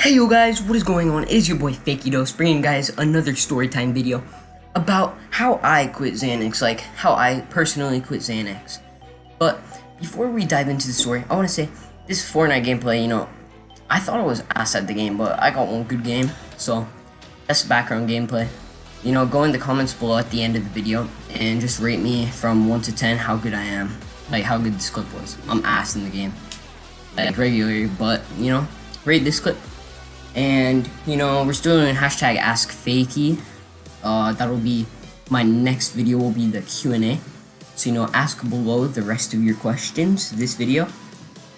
Hey yo guys, what is going on? It is your boy FakieDos bringing you guys another storytime video about how I quit Xanax, like how I personally quit Xanax. But before we dive into the story, I want to say this Fortnite gameplay, I thought I was ass at the game, but I got one good game, so that's background gameplay. Go in the comments below at the end of the video and just rate me from 1 to 10 how good I am, like how good this clip was. I'm ass in the game, like regularly, but rate this clip. And we're still doing hashtag ask Fakie. That'll be my next video, will be the Q&A. So ask below the rest of your questions this video,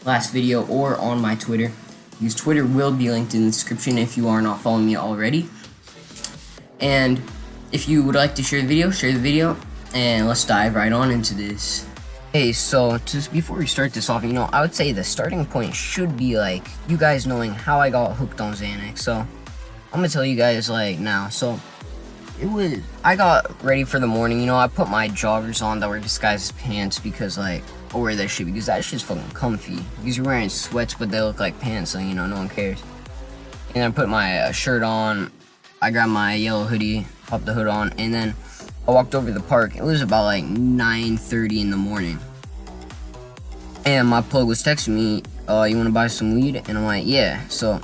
last video, or on my Twitter, because Twitter will be linked in the description if you are not following me already. And if you would like to share the video, and let's dive right on into this. Hey, so before we start this off, I would say the starting point should be like you guys knowing how I got hooked on Xanax. So I'm gonna tell you guys like now. So I got ready for the morning. I put my joggers on that were disguised as pants because I wear that shit because that shit's fucking comfy. Because you're wearing sweats but they look like pants, so no one cares. And then I put my shirt on. I grabbed my yellow hoodie, popped the hood on, and then I walked over to the park. It was about like 9:30 in the morning. And my plug was texting me, you want to buy some weed? And I'm like, yeah. So,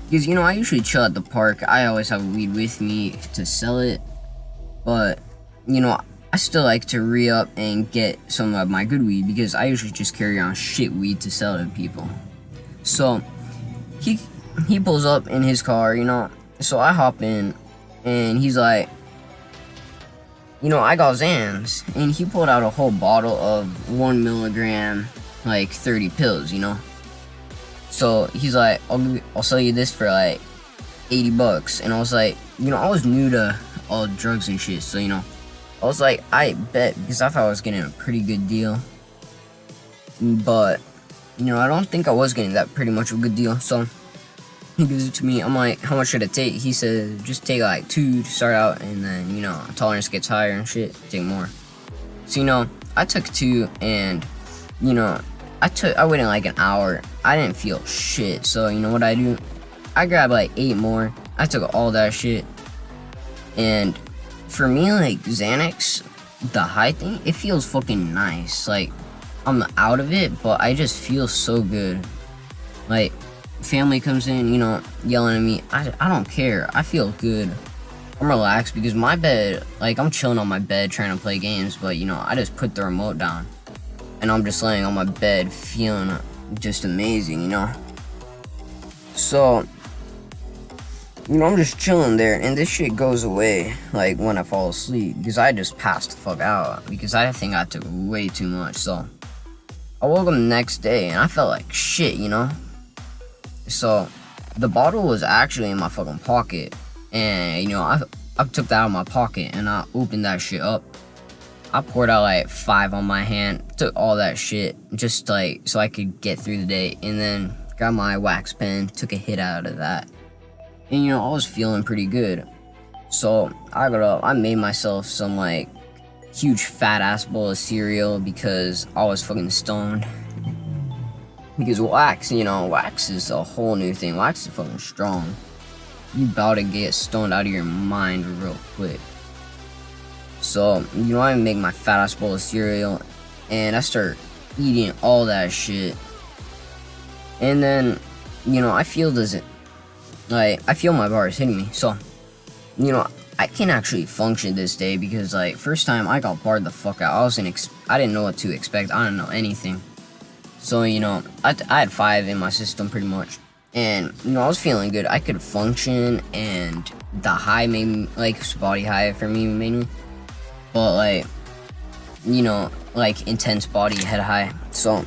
because, I usually chill at the park. I always have weed with me to sell it. But, I still like to re-up and get some of my good weed because I usually just carry on shit weed to sell to people. So, he pulls up in his car, So I hop in and he's like, I got Xans, and he pulled out a whole bottle of 1 milligram, like 30 pills, So he's like, I'll sell you this for like $80, and I was like, I was new to all drugs and shit, so I was like, I bet, because I thought I was getting a pretty good deal, but I don't think I was getting that pretty much of a good deal. So he gives it to me. I'm like, how much should I take? He says, just take like 2 to start out, and then, tolerance gets higher and shit, take more. So, I took 2, and, I waited like an hour. I didn't feel shit, so, what I do? I grabbed like 8 more. I took all that shit, and for me, like, Xanax, the high thing, it feels fucking nice. Like, I'm out of it, but I just feel so good. Like, family comes in, yelling at me, I don't care. I feel good. I'm relaxed because my bed, like, I'm chilling on my bed trying to play games, but I just put the remote down and I'm just laying on my bed feeling just amazing. So I'm just chilling there, and this shit goes away like when I fall asleep because I just passed the fuck out because I think I took way too much. So I woke up the next day and I felt like shit. So the bottle was actually in my fucking pocket, and I took that out of my pocket and I opened that shit up. I poured out like 5 on my hand, took all that shit just like so I could get through the day, and then got my wax pen, took a hit out of that, and I was feeling pretty good. So I got up, I made myself some like huge fat ass bowl of cereal because I was fucking stoned. Because wax, wax is a whole new thing. Wax is fucking strong. You about to get stoned out of your mind real quick. So, I make my fat ass bowl of cereal, and I start eating all that shit. And then, I feel I feel my bars hitting me. So, I can actually function this day because, first time I got barred the fuck out. I didn't know what to expect. I didn't know anything. So, I had 5 in my system pretty much, and, I was feeling good. I could function, and the high made me, like, body high for me mainly, but, intense body head high. So,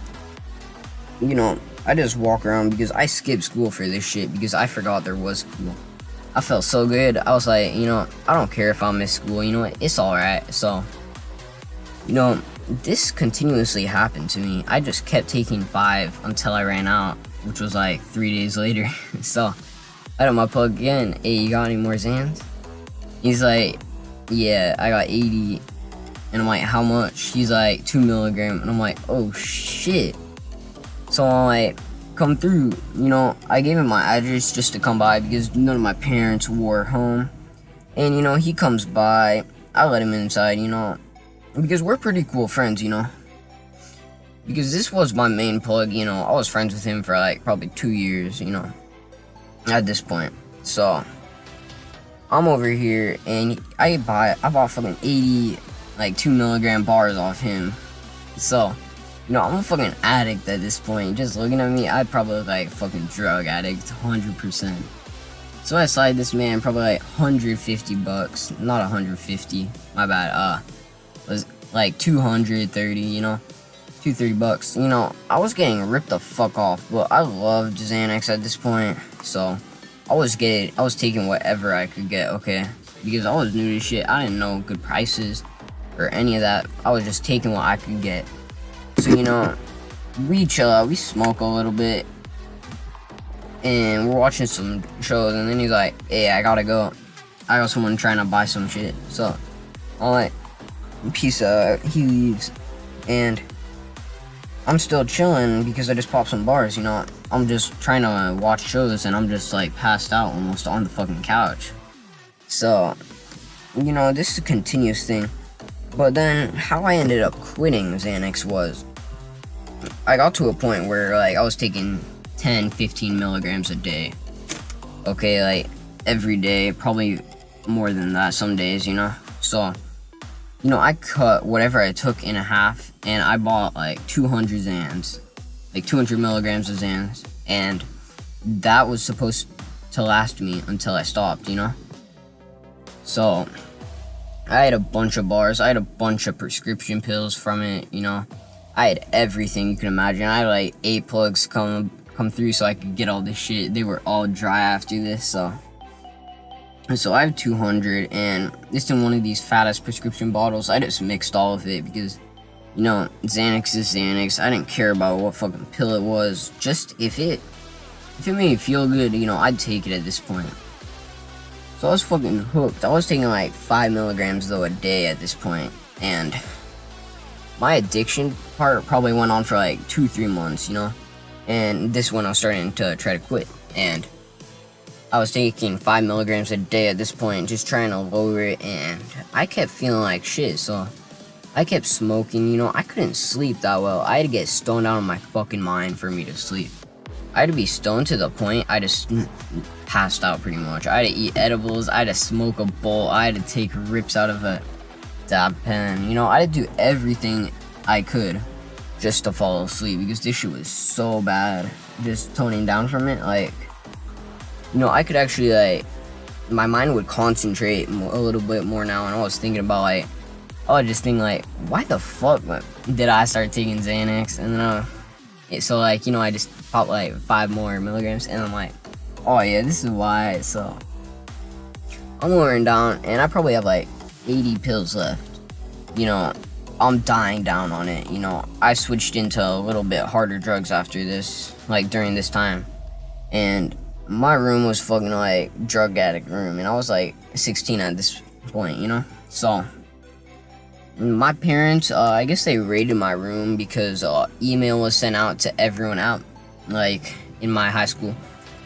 I just walk around because I skipped school for this shit because I forgot there was school. I felt so good. I was like, I don't care if I miss school, it's alright. So, this continuously happened to me. I just kept taking 5 until I ran out, which was like 3 days later. So I had my plug again. Hey, you got any more Xans? He's like, yeah, I got 80. And I'm like, how much? He's like, 2 milligram. And I'm like, oh shit. So I'm like, come through. You know, I gave him my address just to come by because none of my parents were home. And, you know, he comes by. I let him inside, you know, because we're pretty cool friends, you know. Because this was my main plug, you know. I was friends with him for, like, probably 2 years, you know, at this point. So, I'm over here, and I bought fucking 80, like, 2 milligram bars off him. So, you know, I'm a fucking addict at this point. Just looking at me, I'd probably look like a fucking drug addict, 100%. So I slide this man probably like 150 bucks, not 150, my bad, was like 230, you know, 230 bucks. You know, I was getting ripped the fuck off, but I loved Xanax at this point, so I was taking whatever I could get, okay, because I was new to shit. I didn't know good prices or any of that. I was just taking what I could get. So, you know, we chill out, we smoke a little bit, and we're watching some shows, and then he's like, hey, I gotta go. I got someone trying to buy some shit. So, I'm like, peace out. He leaves, and I'm still chilling because I just popped some bars, you know. I'm just trying to watch shows, and I'm just, like, passed out almost on the fucking couch. So, you know, this is a continuous thing. But then, how I ended up quitting Xanax was, I got to a point where, like, I was taking 10, 15 milligrams a day. Okay, like, every day, probably more than that some days, you know? So, you know, I cut whatever I took in half, and I bought, like, 200 Xans. Like, 200 milligrams of Xans. And that was supposed to last me until I stopped, you know? So, I had a bunch of bars. I had a bunch of prescription pills from it, you know? I had everything you can imagine. I had, like, 8 plugs come through so I could get all this shit. They were all dry after this, so I have 200, and it's in one of these fattest prescription bottles. I just mixed all of it because, you know, Xanax is Xanax. I didn't care about what fucking pill it was. Just if it made me feel good, you know, I'd take it at this point. So I was fucking hooked. I was taking like 5 milligrams though a day at this point, and my addiction part probably went on for like 2-3 months, you know. And this one I was starting to try to quit, and I was taking 5 milligrams a day at this point, just trying to lower it, and I kept feeling like shit, so I kept smoking, you know. I couldn't sleep that well. I had to get stoned out of my fucking mind for me to sleep. I had to be stoned to the point I just passed out pretty much. I had to eat edibles, I had to smoke a bowl, I had to take rips out of a dab pen, you know. I had to do everything I could just to fall asleep because this shit was so bad. Just toning down from it, like, you know, I could actually, like, my mind would concentrate a little bit more now, and I was thinking about, like, I was just thinking, like, why the fuck did I start taking Xanax? And then, so, like, you know, I just popped, like, 5 more milligrams, and I'm like, oh, yeah, this is why. So, I'm lowering down, and I probably have, like, 80 pills left. You know, I'm dying down on it, you know. I switched into a little bit harder drugs after this, like, during this time. And my room was fucking, like, drug addict room, and I was, like, 16 at this point, you know. So, my parents, I guess they raided my room because email was sent out to everyone out, like, in my high school.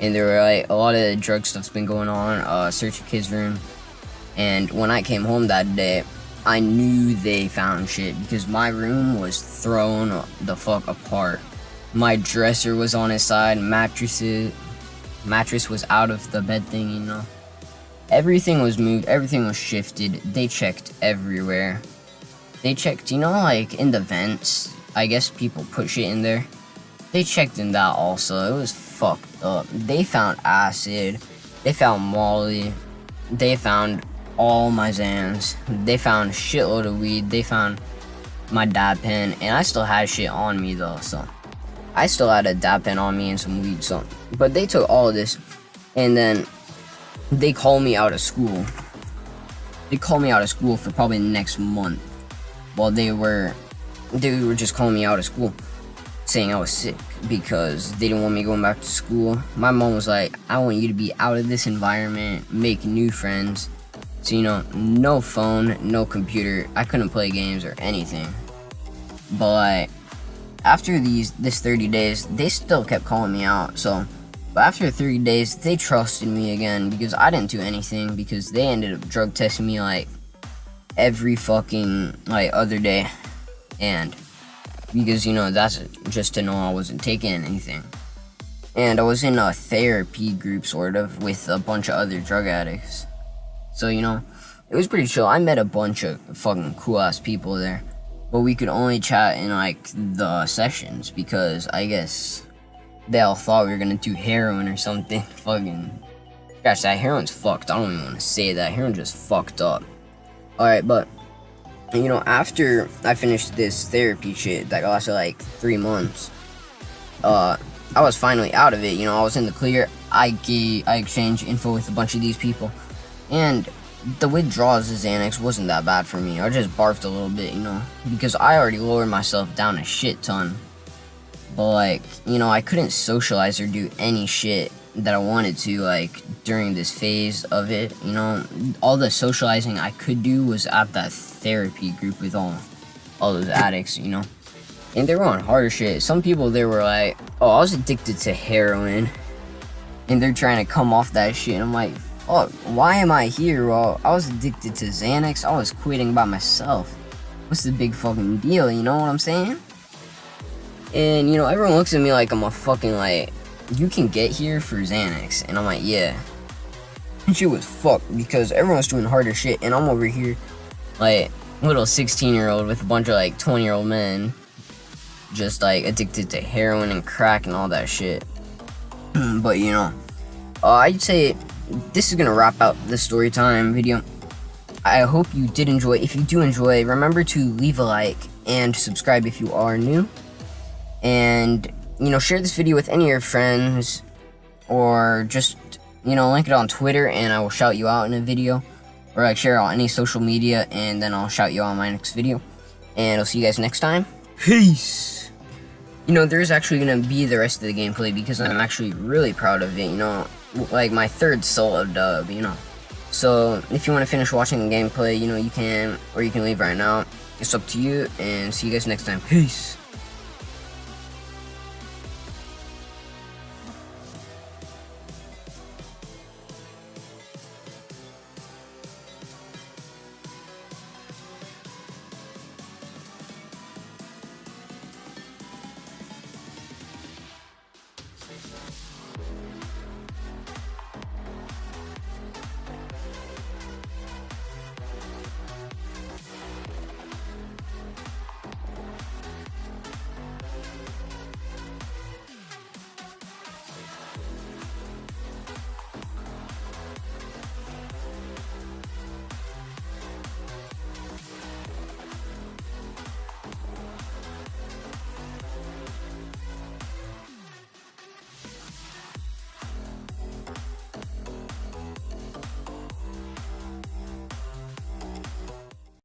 And there were, like, a lot of drug stuff's been going on, search a kid's room. And when I came home that day, I knew they found shit because my room was thrown the fuck apart. My dresser was on its side, mattress was out of the bed thing, you know. Everything was moved, everything was shifted. They checked everywhere. They checked, you know, like, in the vents. I guess people put shit in there. They checked in that also. It was fucked up. They found acid. They found Molly. They found all my Xans. They found a shitload of weed. They found my dab pen, and I still had shit on me though, so I still had a dab pen on me and some weed, so but they took all of this, and then they called me out of school. They called me out of school for probably the next month. While they were just calling me out of school, saying I was sick because they didn't want me going back to school. My mom was like, I want you to be out of this environment, make new friends. So, you know, no phone, no computer. I couldn't play games or anything. But, like, after this 30 days, they still kept calling me out. So, but after 30 days, they trusted me again because I didn't do anything, because they ended up drug testing me like every fucking like other day, and because that's just to know I wasn't taking anything. And I was in a therapy group sort of with a bunch of other drug addicts, so it was pretty chill. I met a bunch of fucking cool ass people there, but we could only chat in like the sessions because I guess they all thought we were gonna do heroin or something. Fucking gosh, that heroin's fucked. I don't even want to say that. Heroin just fucked up. Alright, but after I finished this therapy shit that lasted like 3 months, I was finally out of it. I was in the clear. I exchanged info with a bunch of these people, and the withdrawals of Xanax wasn't that bad for me. I just barfed a little bit, because I already lowered myself down a shit ton. But like, I couldn't socialize or do any shit that I wanted to, like, during this phase of it. All the socializing I could do was at that therapy group with all those addicts, and they were on harder shit. Some people, they were like, oh, I was addicted to heroin, and they're trying to come off that shit, and I'm like, fuck, why am I here? Well, I was addicted to Xanax. I was quitting by myself. What's the big fucking deal, you know what I'm saying? And everyone looks at me like I'm a fucking, like, you can get here for Xanax, and I'm like, yeah. And shit was fucked because everyone's doing harder shit, and I'm over here like little 16-year-old with a bunch of like 20-year-old men just like addicted to heroin and crack and all that shit. But I'd say this is gonna wrap out the story time video. I hope you did enjoy. If you do enjoy, remember to leave a like and subscribe if you are new, and share this video with any of your friends, or just link it on Twitter and I will shout you out in a video, or like share it on any social media and then I'll shout you out in my next video. And I'll see you guys next time. Peace. There's actually gonna be the rest of the gameplay because I'm actually really proud of it, like my 3rd solo dub, So if you want to finish watching the gameplay, you can, or you can leave right now. It's up to you, and see you guys next time. Peace.